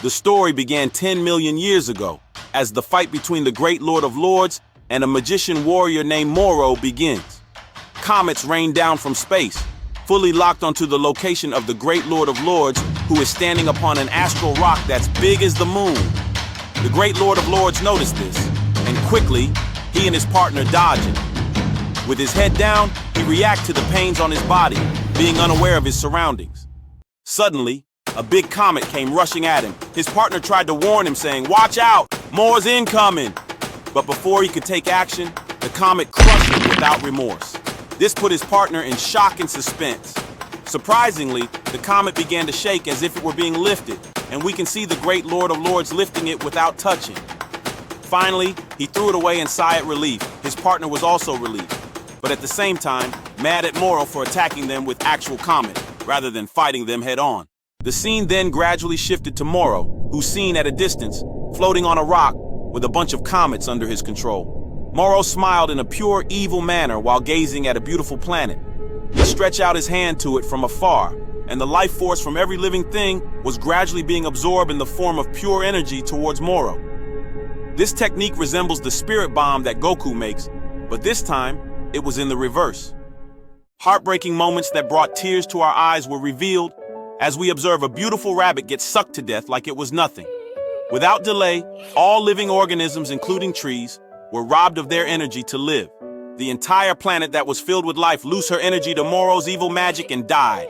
The story began 10 million years ago, as the fight between the Great Lord of Lords and a magician warrior named Moro begins. Comets rain down from space, fully locked onto the location of the Great Lord of Lords, who is standing upon an astral rock that's big as the moon. The Great Lord of Lords noticed this, and quickly, he and his partner dodge it. With his head down, he reacts to the pains on his body, being unaware of his surroundings. Suddenly, a big comet came rushing at him. His partner tried to warn him, saying, "Watch out, more's incoming!" But before he could take action, the comet crushed him without remorse. This put his partner in shock and suspense. Surprisingly, the comet began to shake as if it were being lifted, and we can see the Great Lord of Lords lifting it without touching. Finally, he threw it away in sigh of relief. His partner was also relieved, but at the same time, mad at Moro for attacking them with actual comet, rather than fighting them head-on. The scene then gradually shifted to Moro, who's seen at a distance, floating on a rock with a bunch of comets under his control. Moro smiled in a pure evil manner while gazing at a beautiful planet. He stretched out his hand to it from afar, and the life force from every living thing was gradually being absorbed in the form of pure energy towards Moro. This technique resembles the spirit bomb that Goku makes, but this time, it was in the reverse. Heartbreaking moments that brought tears to our eyes were revealed as we observe a beautiful rabbit get sucked to death like it was nothing. Without delay, all living organisms, including trees, were robbed of their energy to live. The entire planet that was filled with life loosed her energy to Moro's evil magic and died.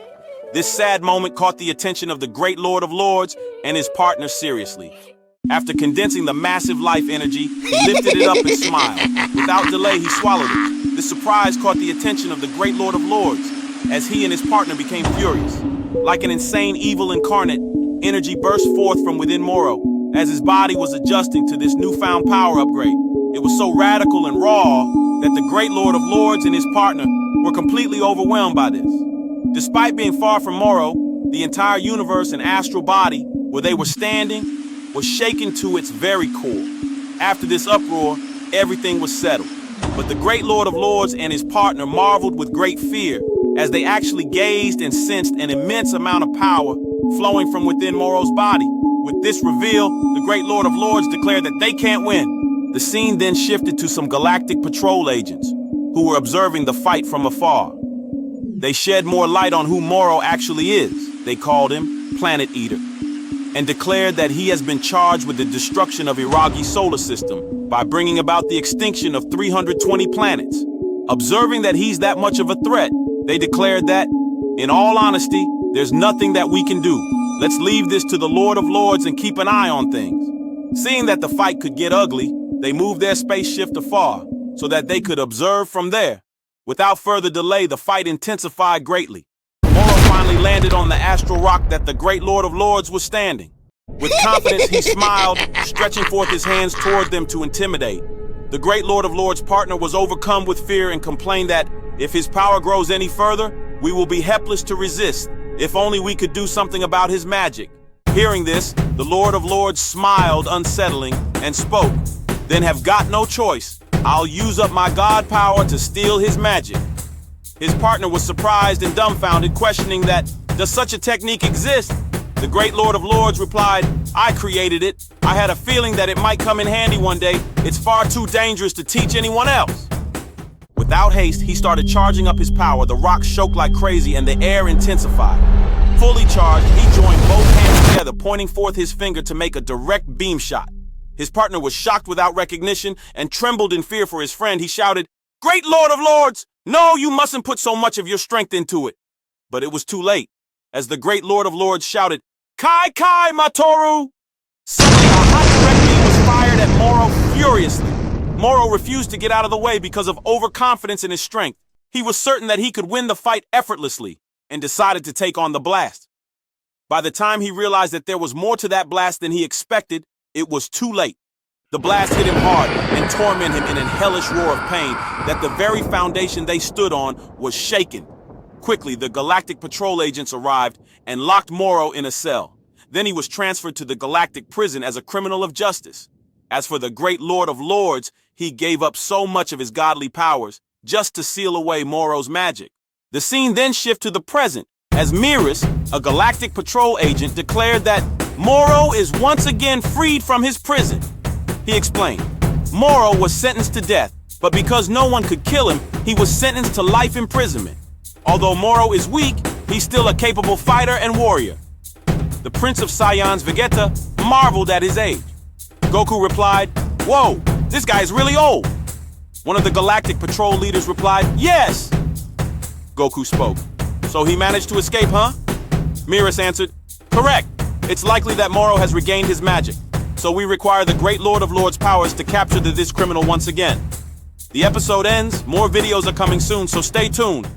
This sad moment caught the attention of the Great Lord of Lords and his partner seriously. After condensing the massive life energy, he lifted it up and smiled. Without delay, he swallowed it. This surprise caught the attention of the Great Lord of Lords, as he and his partner became furious. Like an insane evil incarnate, energy burst forth from within Moro, as his body was adjusting to this newfound power upgrade. It was so radical and raw that the Great Lord of Lords and his partner were completely overwhelmed by this. Despite being far from Moro, the entire universe and astral body where they were standing was shaken to its very core. After this uproar, everything was settled. But the Great Lord of Lords and his partner marveled with great fear as they actually gazed and sensed an immense amount of power flowing from within Moro's body. With this reveal, the Great Lord of Lords declared that they can't win. The scene then shifted to some galactic patrol agents who were observing the fight from afar. They shed more light on who Moro actually is. They called him Planet Eater, and declared that he has been charged with the destruction of Iragi's solar system by bringing about the extinction of 320 planets. Observing that he's that much of a threat, they declared that, in all honesty, there's nothing that we can do. Let's leave this to the Lord of Lords and keep an eye on things. Seeing that the fight could get ugly, they moved their spaceship afar so that they could observe from there. Without further delay, the fight intensified greatly. Moro finally landed on the astral rock that the Great Lord of Lords was standing. With confidence, he smiled, stretching forth his hands toward them to intimidate. The Great Lord of Lords' partner was overcome with fear and complained that, if his power grows any further, we will be helpless to resist. If only we could do something about his magic. Hearing this, the Lord of Lords smiled, unsettling, and spoke. Then have got no choice. I'll use up my god power to steal his magic. His partner was surprised and dumbfounded, questioning that, does such a technique exist? The Great Lord of Lords replied, I created it. I had a feeling that it might come in handy one day. It's far too dangerous to teach anyone else. Without haste, he started charging up his power. The rock shook like crazy and the air intensified. Fully charged, he joined both hands together, pointing forth his finger to make a direct beam shot. His partner was shocked without recognition and trembled in fear for his friend. He shouted, Great Lord of Lords! No, you mustn't put so much of your strength into it. But it was too late, as the Great Lord of Lords shouted, Kai Kai Matoru! Suddenly, a hot direct beam was fired at Moro furiously. Moro refused to get out of the way because of overconfidence in his strength. He was certain that he could win the fight effortlessly and decided to take on the blast. By the time he realized that there was more to that blast than he expected, it was too late. The blast hit him hard and tormented him in a hellish roar of pain that the very foundation they stood on was shaken. Quickly, the galactic patrol agents arrived and locked Moro in a cell. Then he was transferred to the galactic prison as a criminal of justice. As for the Great Lord of Lords, he gave up so much of his godly powers just to seal away Moro's magic. The scene then shifted to the present, as Beerus, a galactic patrol agent, declared that Moro is once again freed from his prison. He explained, Moro was sentenced to death, but because no one could kill him, he was sentenced to life imprisonment. Although Moro is weak, he's still a capable fighter and warrior. The Prince of Saiyans, Vegeta, marveled at his age. Goku replied, "Whoa, this guy is really old." One of the Galactic Patrol leaders replied, "Yes." Goku spoke, "So he managed to escape, huh?" Beerus answered, "Correct. It's likely that Moro has regained his magic, so we require the Great Lord of Lords' powers to capture this criminal once again." The episode ends, more videos are coming soon, so stay tuned.